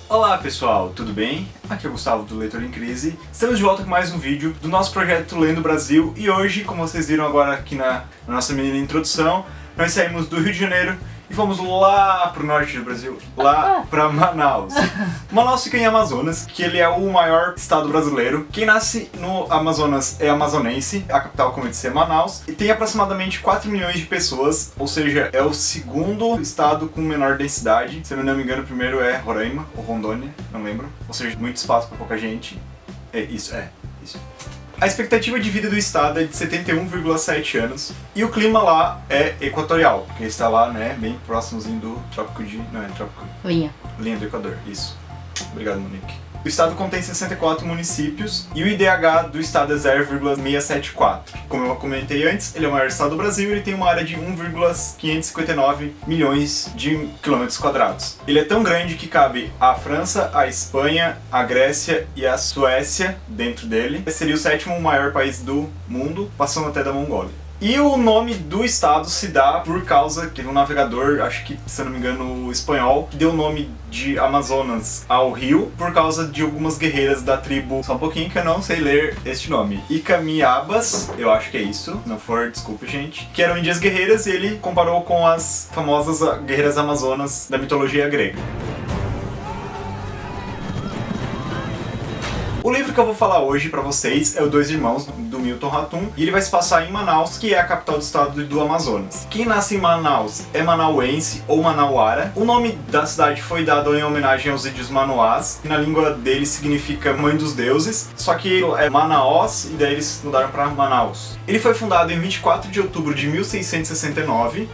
Olá pessoal, tudo bem? Aqui é o Gustavo do Leitor em Crise. Estamos de volta com mais um vídeo do nosso projeto Lendo Brasil e hoje, como vocês viram agora aqui na nossa menina introdução, nós saímos do Rio de Janeiro e fomos lá pro norte do Brasil, lá pra Manaus. Manaus fica em Amazonas, que ele é o maior estado brasileiro. Quem nasce no Amazonas é amazonense, a capital, como eu disse, é Manaus, e tem aproximadamente 4 milhões de pessoas, ou seja, é o segundo estado com menor densidade. Se eu não me engano, o primeiro é Roraima, ou Rondônia, não lembro. Ou seja, muito espaço pra pouca gente. É isso. A expectativa de vida do estado é de 71,7 anos e o clima lá é equatorial, porque está lá, né, bem próximozinho do trópico de... não é trópico? Linha do Equador, isso. Obrigado, Monique. O estado contém 64 municípios e o IDH do estado é 0,674. Como eu comentei antes, ele é o maior estado do Brasil e ele tem uma área de 1,559 milhões de quilômetros quadrados. Ele é tão grande que cabe a França, a Espanha, a Grécia e a Suécia dentro dele. Esse seria o sétimo maior país do mundo, passando até da Mongólia. E o nome do estado se dá por causa que um navegador, acho que, se eu não me engano, espanhol, que deu o nome de Amazonas ao rio por causa de algumas guerreiras da tribo, só um pouquinho que eu não sei ler este nome, Icamiabas, eu acho que é isso, se não for, desculpe gente, que eram índias guerreiras e ele comparou com as famosas guerreiras amazonas da mitologia grega. O livro que eu vou falar hoje pra vocês é o Dois Irmãos, do Milton Ratum, e ele vai se passar em Manaus, que é a capital do estado do Amazonas. Quem nasce em Manaus é manauense ou manauara. O nome da cidade foi dado em homenagem aos índios manauás, que na língua deles significa mãe dos deuses, só que é Manaós e daí eles mudaram pra Manaus. Ele foi fundado em 24 de outubro de 1669.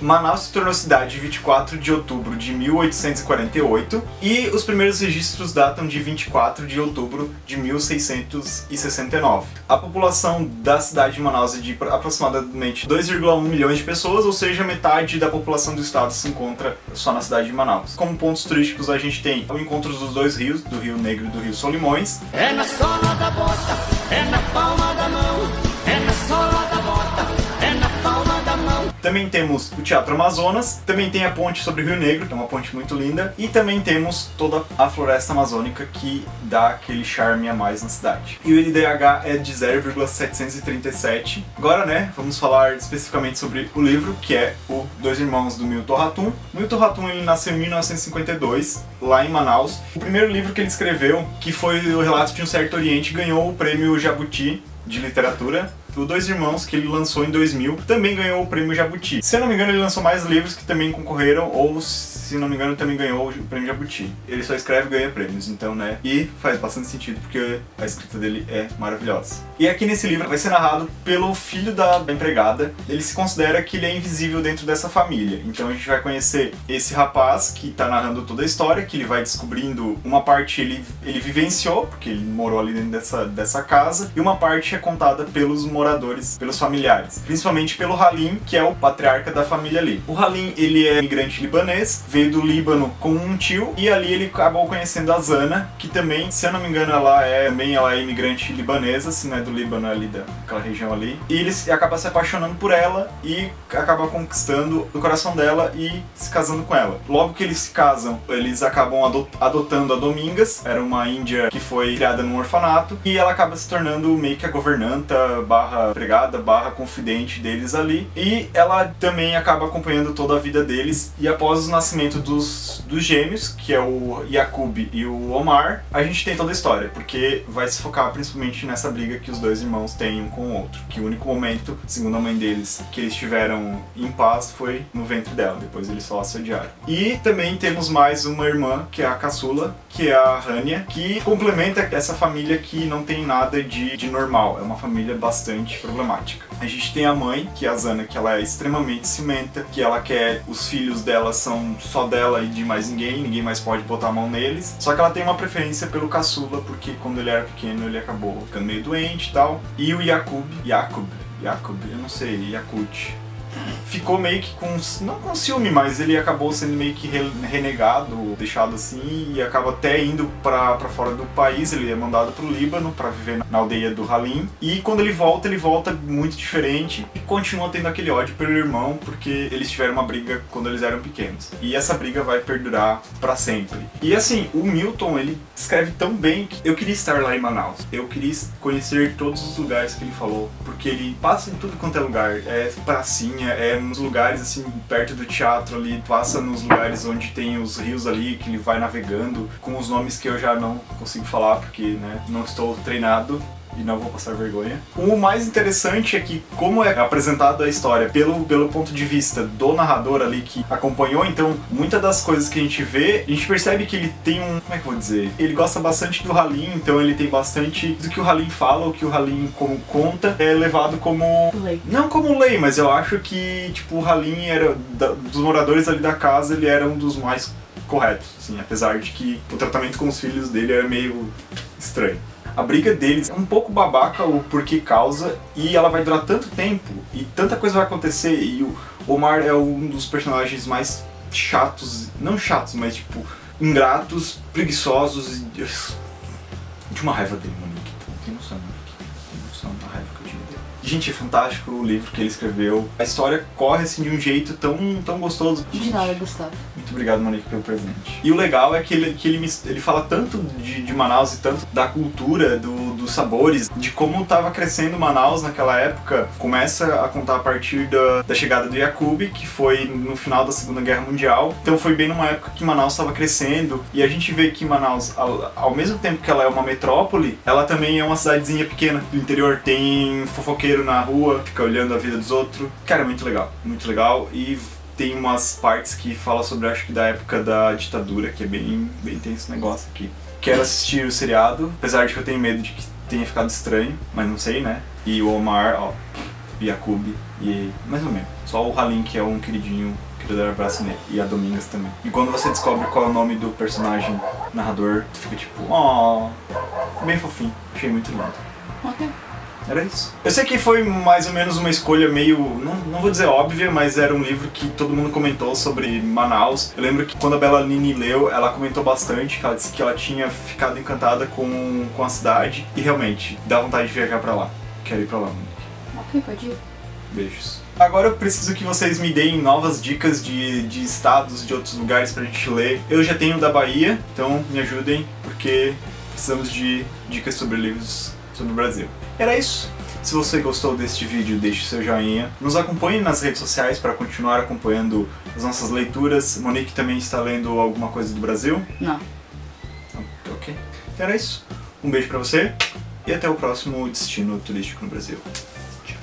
Manaus se tornou cidade em 24 de outubro de 1848 e os primeiros registros datam de 24 de outubro de 1669. A população da cidade de Manaus é de aproximadamente 2,1 milhões de pessoas, ou seja, metade da população do estado se encontra só na cidade de Manaus. Como pontos turísticos a gente tem o encontro dos dois rios, do Rio Negro e do Rio Solimões. É na sola da bota, é na palma da mão, é na sola da bota, é na palma da mão. Também temos o Teatro Amazonas, também tem a ponte sobre o Rio Negro, que é uma ponte muito linda, e também temos toda a floresta amazônica que dá aquele charme a mais na cidade. E o IDH é de 0,737. Agora, né, vamos falar especificamente sobre o livro, que é o Dois Irmãos do Milton Ratum. Milton Ratum, ele nasceu em 1952, lá em Manaus. O primeiro livro que ele escreveu, que foi o Relato de um Certo Oriente, ganhou o prêmio Jabuti de literatura. O Dois Irmãos, que ele lançou em 2000, também ganhou o prêmio Jabuti. Se eu não me engano, ele lançou mais livros que também concorreram, ou se não me engano, também ganhou o prêmio Jabuti. Ele só escreve e ganha prêmios, então, né? E faz bastante sentido, porque a escrita dele é maravilhosa. E aqui nesse livro vai ser narrado pelo filho da empregada. Ele se considera que ele é invisível dentro dessa família. Então a gente vai conhecer esse rapaz que tá narrando toda a história, que ele vai descobrindo uma parte ele vivenciou, porque ele morou ali dentro dessa casa, e uma parte é contada pelos moradores, pelos familiares, principalmente pelo Halim, que é o patriarca da família ali. O Halim, ele é imigrante libanês, veio do Líbano com um tio, e ali ele acabou conhecendo a Zana, que também, se eu não me engano, ela é imigrante libanesa, se não é do Líbano, ali daquela região ali, e ele acaba se apaixonando por ela e acaba conquistando o coração dela e se casando com ela. Logo que eles se casam, eles acabam adotando a Domingas, era uma índia que foi criada num orfanato, e ela acaba se tornando meio que a governanta, empregada, confidente deles ali, e ela também acaba acompanhando toda a vida deles. E após o nascimento dos gêmeos, que é o Yaqub e o Omar, a gente tem toda a história, porque vai se focar principalmente nessa briga que os dois irmãos têm um com o outro, que o único momento, segundo a mãe deles, que eles tiveram em paz foi no ventre dela, depois eles só se odiaram. E também temos mais uma irmã, que é a caçula, que é a Rania, que complementa essa família que não tem nada de normal, é uma família bastante problemática. A gente tem a mãe, que é a Zana, que ela é extremamente ciumenta, que ela quer, os filhos dela são só dela e de mais ninguém mais pode botar a mão neles, só que ela tem uma preferência pelo caçula, porque quando ele era pequeno ele acabou ficando meio doente e tal. E o Yaqub, eu não sei, Yakut, ficou meio que com, não com ciúme, mas ele acabou sendo meio que renegado, deixado assim, e acaba até indo pra fora do país. Ele é mandado pro Líbano pra viver na aldeia do Halim, e quando ele volta muito diferente e continua tendo aquele ódio pelo irmão, porque eles tiveram uma briga quando eles eram pequenos, e essa briga vai perdurar pra sempre. E assim, o Milton, ele escreve tão bem que eu queria estar lá em Manaus, eu queria conhecer todos os lugares que ele falou, porque ele passa em tudo quanto é lugar, é pracinha, é nos lugares assim, perto do teatro ali, passa nos lugares onde tem os rios ali, que ele vai navegando, com os nomes que eu já não consigo falar, porque, né, não estou treinado e não vou passar vergonha. O mais interessante é que, como é apresentada a história pelo ponto de vista do narrador ali que acompanhou, então muitas das coisas que a gente vê, a gente percebe que ele tem um, como é que eu vou dizer? Ele gosta bastante do Halim, então ele tem bastante do que o Halim fala, o que o Halim como conta, é levado como lei. Não como lei, mas eu acho que, tipo, o Halim era, dos moradores ali da casa, ele era um dos mais corretos, assim, apesar de que o tratamento com os filhos dele era meio estranho. A briga deles é um pouco babaca, o porquê causa, e ela vai durar tanto tempo, e tanta coisa vai acontecer, e o Omar é um dos personagens mais chatos, não chatos, mas tipo, ingratos, preguiçosos, e de uma raiva dele, mano. Tem noção, da raiva que eu tive dele. Gente, é fantástico o livro que ele escreveu. A história corre assim de um jeito tão gostoso. De nada, Gustavo. Muito obrigado, Monique, pelo presente. E o legal é que ele fala tanto de Manaus e tanto da cultura, dos sabores, de como estava crescendo Manaus naquela época. Começa a contar a partir da chegada do Yaqub, que foi no final da Segunda Guerra Mundial. Então foi bem numa época que Manaus estava crescendo. E a gente vê que Manaus, ao mesmo tempo que ela é uma metrópole, ela também é uma cidadezinha pequena do interior. Tem fofoqueiro na rua, fica olhando a vida dos outros. Cara, é muito legal. Muito legal. E tem umas partes que falam sobre, acho que da época da ditadura, que é bem tenso esse negócio aqui. Quero assistir o seriado, apesar de que eu tenho medo de que tenha ficado estranho, mas não sei, né? E o Omar, ó, Yaqub, e mais ou menos. Só o Halim, que é um queridinho, queria dar um abraço nele, e a Domingas também. E quando você descobre qual é o nome do personagem narrador, tu fica tipo, ó, bem fofinho, achei muito lindo. Ok. Era isso. Eu sei que foi mais ou menos uma escolha meio, não vou dizer óbvia, mas era um livro que todo mundo comentou sobre Manaus. Eu lembro que quando a Bela Nini leu, ela comentou bastante, que ela disse que ela tinha ficado encantada com a cidade e realmente dá vontade de viajar pra lá. Quero ir pra lá, Monique. Ok, pode ir. Beijos. Agora eu preciso que vocês me deem novas dicas de estados, de outros lugares pra gente ler. Eu já tenho da Bahia, então me ajudem, porque precisamos de dicas sobre livros sobre o Brasil. Era isso. Se você gostou deste vídeo, deixe seu joinha. Nos acompanhe nas redes sociais para continuar acompanhando as nossas leituras. Monique também está lendo alguma coisa do Brasil? Não. Ok. Então era isso. Um beijo pra você e até o próximo destino turístico no Brasil. Tchau.